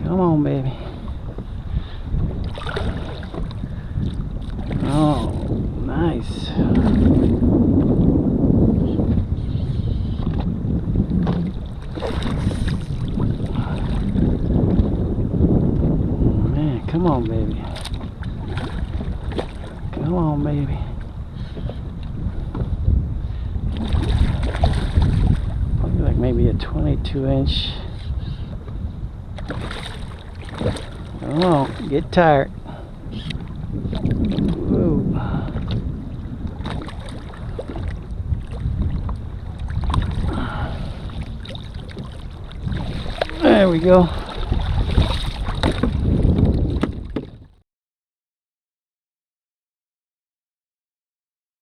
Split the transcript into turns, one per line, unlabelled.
Come on, baby. Oh, nice. Man, come on, baby. Come on, baby. Looks like maybe a 22-inch. Come on, get tired. Whoa. There we go.